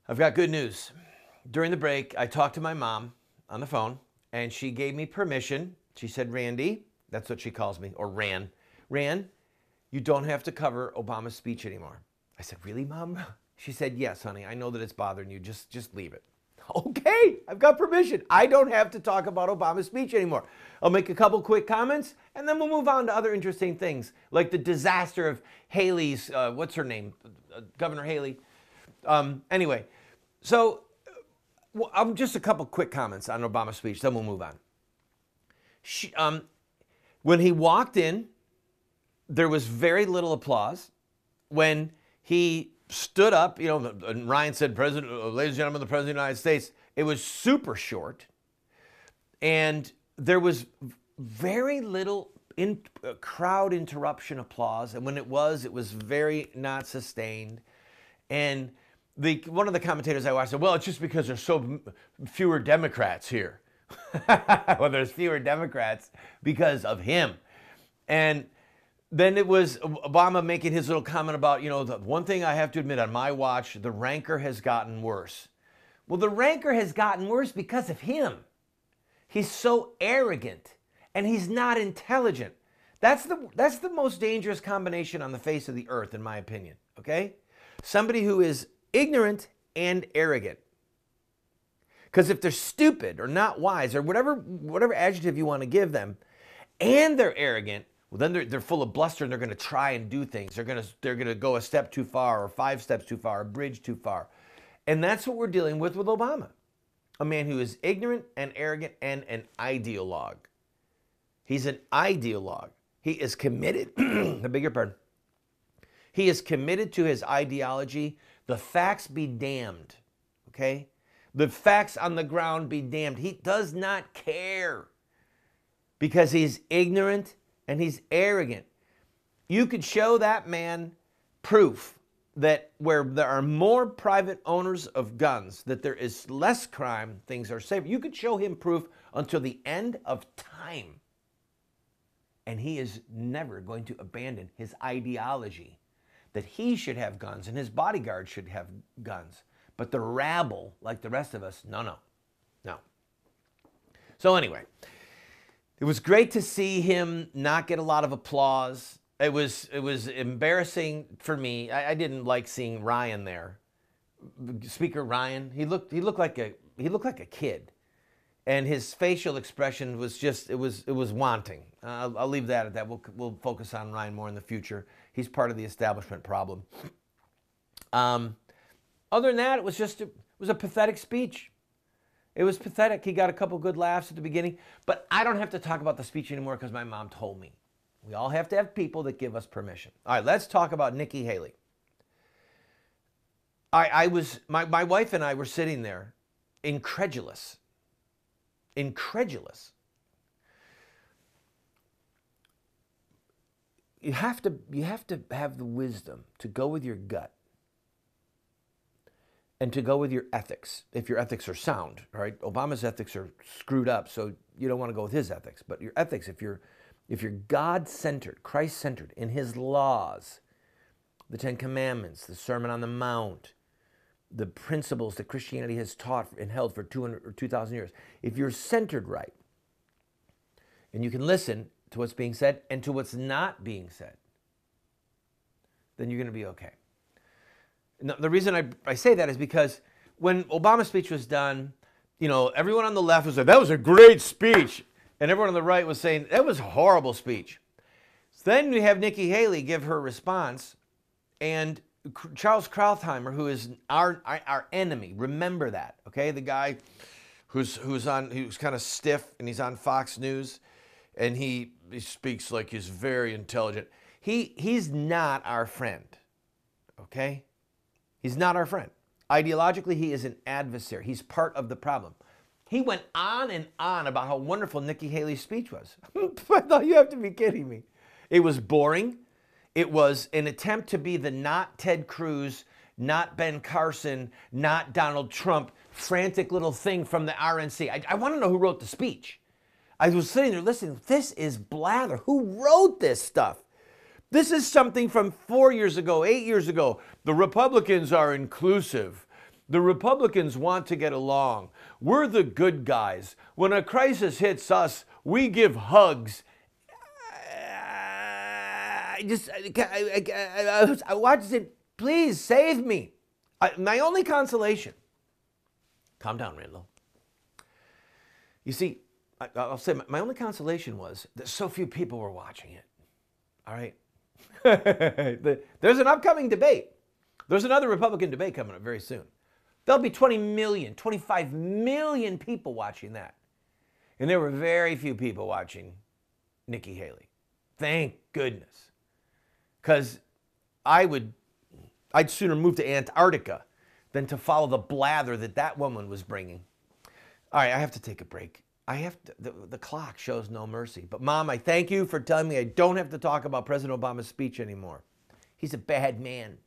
I've got good news. During the break, I talked to my mom on the phone, and she gave me permission. She said, Randy, that's what she calls me, or Ran. Ran, you don't have to cover Obama's speech anymore. I said, really, Mom? She said, yes, honey. I know that it's bothering you. Just leave it. Okay, I've got permission. I don't have to talk about Obama's speech anymore. I'll make a couple quick comments, and then we'll move on to other interesting things, like the disaster of Haley's, what's her name? Governor Haley. Anyway, so just a couple quick comments on Obama's speech, then we'll move on. When he walked in, there was very little applause. When he stood up, and Ryan said, ladies and gentlemen, the President of the United States, it was super short. And there was very little crowd interruption applause. And when it was very not sustained. And one of the commentators I watched said, well, it's just because there's so fewer Democrats here. Well, there's fewer Democrats because of him. And then it was Obama making his little comment about, the one thing I have to admit on my watch, the rancor has gotten worse. Well, the rancor has gotten worse because of him. He's so arrogant and he's not intelligent. That's the most dangerous combination on the face of the earth, in my opinion, okay? Somebody who is ignorant and arrogant. Because if they're stupid or not wise or whatever adjective you want to give them, and they're arrogant, well, then they're full of bluster and they're going to try and do things. They're going to go a step too far or 5 steps too far, a bridge too far. And that's what we're dealing with Obama. A man who is ignorant and arrogant and an ideologue. He's an ideologue. He is committed, I beg your pardon. He is committed to his ideology. The facts be damned, okay? The facts on the ground be damned. He does not care because he's ignorant and he's arrogant. You could show that man proof that where there are more private owners of guns, that there is less crime, things are safer. You could show him proof until the end of time. And he is never going to abandon his ideology that he should have guns and his bodyguards should have guns. But the rabble, like the rest of us, no. So anyway, it was great to see him not get a lot of applause. It was embarrassing for me. I didn't like seeing Ryan there. Speaker Ryan, he looked like a kid. And his facial expression was just, it was wanting. I'll leave that at that. We'll focus on Ryan more in the future. He's part of the establishment problem. Other than that, it was a pathetic speech. It was pathetic. He got a couple good laughs at the beginning, but I don't have to talk about the speech anymore because my mom told me. We all have to have people that give us permission. All right, let's talk about Nikki Haley. My wife and I were sitting there, incredulous. Incredulous. You have to have the wisdom to go with your gut and to go with your ethics, if your ethics are sound, right? Obama's ethics are screwed up, so you don't want to go with his ethics. But your ethics, if you're God-centered, Christ-centered in his laws, the Ten Commandments, the Sermon on the Mount, the principles that Christianity has taught and held for 200 or 2,000 years, if you're centered right, and you can listen to what's being said and to what's not being said, then you're going to be okay. Now, the reason I say that is because when Obama's speech was done, everyone on the left was like, that was a great speech. And everyone on the right was saying, that was a horrible speech. So then we have Nikki Haley give her response, and Charles Krauthammer, who is our enemy, remember that, okay? The guy who's kind of stiff, and he's on Fox News, and he speaks like he's very intelligent. He's not our friend, okay? He's not our friend. Ideologically, he is an adversary. He's part of the problem. He went on and on about how wonderful Nikki Haley's speech was. I thought, you have to be kidding me. It was boring. It was an attempt to be the not Ted Cruz, not Ben Carson, not Donald Trump, frantic little thing from the RNC. I want to know who wrote the speech. I was sitting there listening. This is blather. Who wrote this stuff? This is something from 4 years ago, 8 years ago. The Republicans are inclusive. The Republicans want to get along. We're the good guys. When a crisis hits us, we give hugs. I watched it. Please save me. My only consolation. Calm down, Randall. You see, I'll say my only consolation was that so few people were watching it. All right? There's an upcoming debate. There's another Republican debate coming up very soon. There'll be 20 million, 25 million people watching that. And there were very few people watching Nikki Haley. Thank goodness. Because I'd sooner move to Antarctica than to follow the blather that woman was bringing. All right, I have to take a break. The clock shows no mercy. But Mom, I thank you for telling me I don't have to talk about President Obama's speech anymore. He's a bad man.